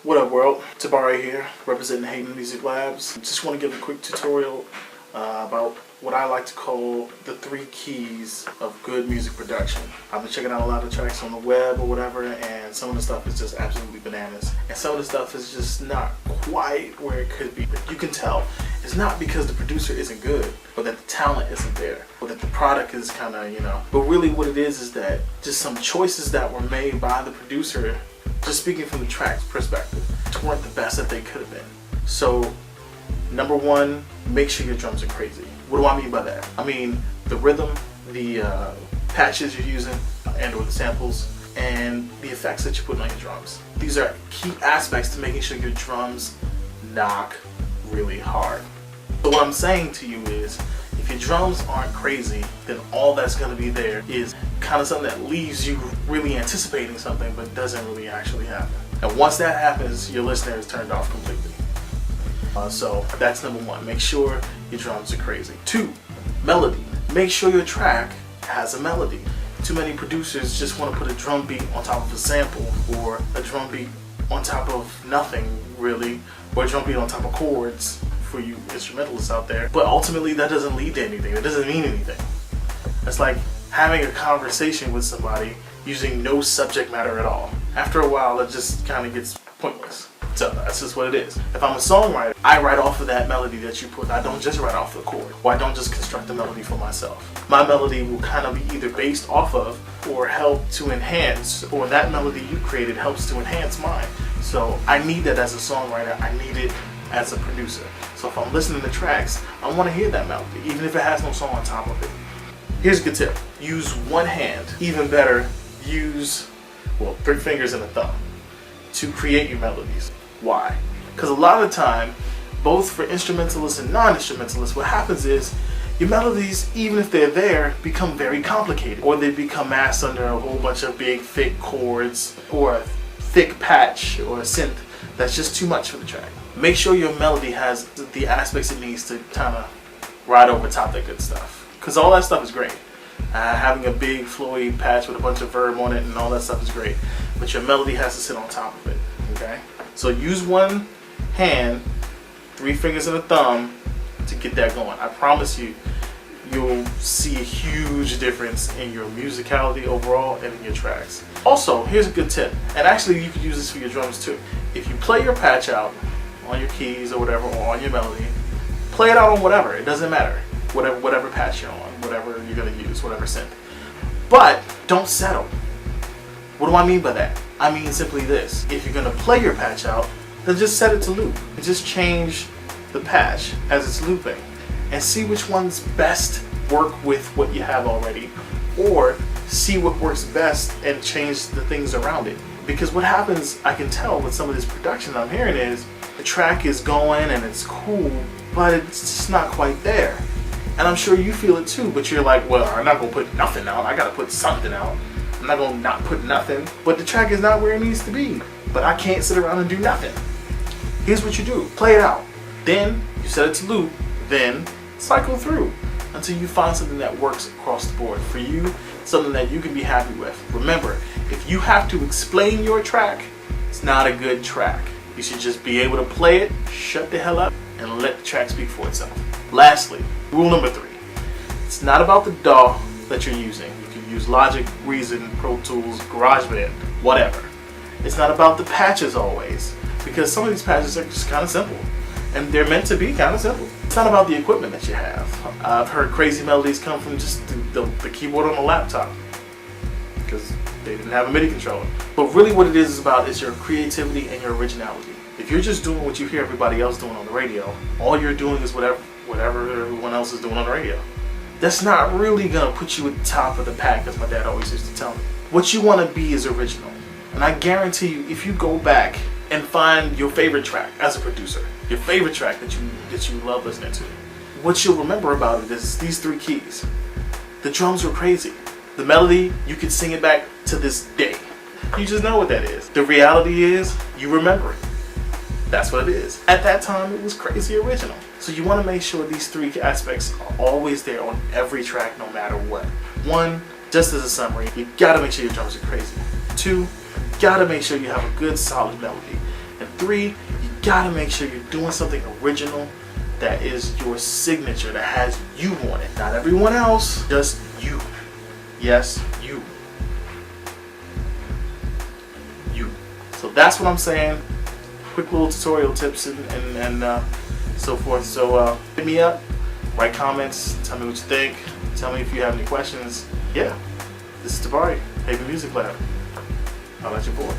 What up, world? Tabari here, representing Hayden Music Labs. Just want to give a quick tutorial about what I like to call the 3 keys of good music production. I've been checking out a lot of tracks on the web or whatever, and some of the stuff is just absolutely bananas. And some of the stuff is just not quite where it could be. But you can tell it's not because the producer isn't good, or that the talent isn't there, or that the product is kind of, But really what it is that just some choices that were made by the producer, just speaking from the track's perspective, weren't the best that they could have been. So, number 1, make sure your drums are crazy. What do I mean by that? I mean the rhythm, the patches you're using, and or the samples, and the effects that you're putting on your drums. These are key aspects to making sure your drums knock really hard. So what I'm saying to you is, if your drums aren't crazy, then all that's going to be there is kind of something that leaves you really anticipating something but doesn't really actually happen. And once that happens, your listener is turned off completely. So that's number 1. Make sure your drums are crazy. 2, melody. Make sure your track has a melody. Too many producers just want to put a drum beat on top of a sample, or a drum beat on top of nothing really, or a drum beat on top of chords for you instrumentalists out there. But ultimately that doesn't lead to anything. It doesn't mean anything. It's like having a conversation with somebody using no subject matter at all. After a while it just kind of gets pointless. So that's just what it is. If I'm a songwriter, I write off of that melody that you put. I don't just write off the chord, or I don't just construct a melody for myself. My melody will kind of be either based off of or help to enhance, or that melody you created helps to enhance mine. So I need that as a songwriter. I need it as a producer. So if I'm listening to tracks, I want to hear that melody, even if it has no song on top of it. Here's a good tip. Use one hand. Even better, use, 3 fingers and a thumb to create your melodies. Why? Because a lot of the time, both for instrumentalists and non-instrumentalists, what happens is your melodies, even if they're there, become very complicated, or they become masked under a whole bunch of big thick chords, or a thick patch, or a synth that's just too much for the track. Make sure your melody has the aspects it needs to kind of ride over top that good stuff, because all that stuff is great. Having a big flowy patch with a bunch of verb on it and all that stuff is great, but your melody has to sit on top of it. Okay? So use one hand, 3 fingers and a thumb to get that going. I promise you, you'll see a huge difference in your musicality overall and in your tracks. Also, here's a good tip, and actually you can use this for your drums too. If you play your patch out on your keys or whatever, or on your melody, play it out on whatever, it doesn't matter. Whatever patch you're on, whatever you're going to use, whatever synth. But don't settle. What do I mean by that? I mean simply this. If you're going to play your patch out, then just set it to loop. And just change the patch as it's looping and see which ones best work with what you have already, or see what works best and change the things around it. Because what happens, I can tell with some of this production I'm hearing, is the track is going and it's cool, but it's just not quite there. And I'm sure you feel it too, but you're like, well, I'm not going to put nothing out. I got to put something out. I'm not going to not put nothing. But the track is not where it needs to be. But I can't sit around and do nothing. Here's what you do. Play it out. Then you set it to loop. Then cycle through until you find something that works across the board for you, something that you can be happy with. Remember, if you have to explain your track, it's not a good track. You should just be able to play it, shut the hell up, and let the track speak for itself. Lastly, rule number 3. It's not about the DAW that you're using. You can use Logic, Reason, Pro Tools, GarageBand, whatever. It's not about the patches always, because some of these patches are just kind of simple, and they're meant to be kind of simple. It's not about the equipment that you have. I've heard crazy melodies come from just the keyboard on the laptop, because they didn't have a MIDI controller. But really what it is about is your creativity and your originality. If you're just doing what you hear everybody else doing on the radio, all you're doing is whatever everyone else is doing on the radio, that's not really going to put you at the top of the pack, as my dad always used to tell me. What you want to be is original. And I guarantee you, if you go back and find your favorite track as a producer, your favorite track that you love listening to, what you'll remember about it is these 3 keys. The drums were crazy. The melody, you can sing it back to this day. You just know what that is. The reality is, you remember it. That's what it is. At that time, it was crazy original. So you want to make sure these 3 aspects are always there on every track, no matter what. 1, just as a summary, you gotta make sure your drums are crazy. 2, gotta make sure you have a good solid melody. And 3, you gotta make sure you're doing something original that is your signature, that has you on it. Not everyone else, just you. Yes, you. You. So that's what I'm saying. Quick little tutorial tips and so forth. So hit me up, write comments, tell me what you think, tell me if you have any questions. Yeah, this is Tabari, Haven Music Lab. How about your boy?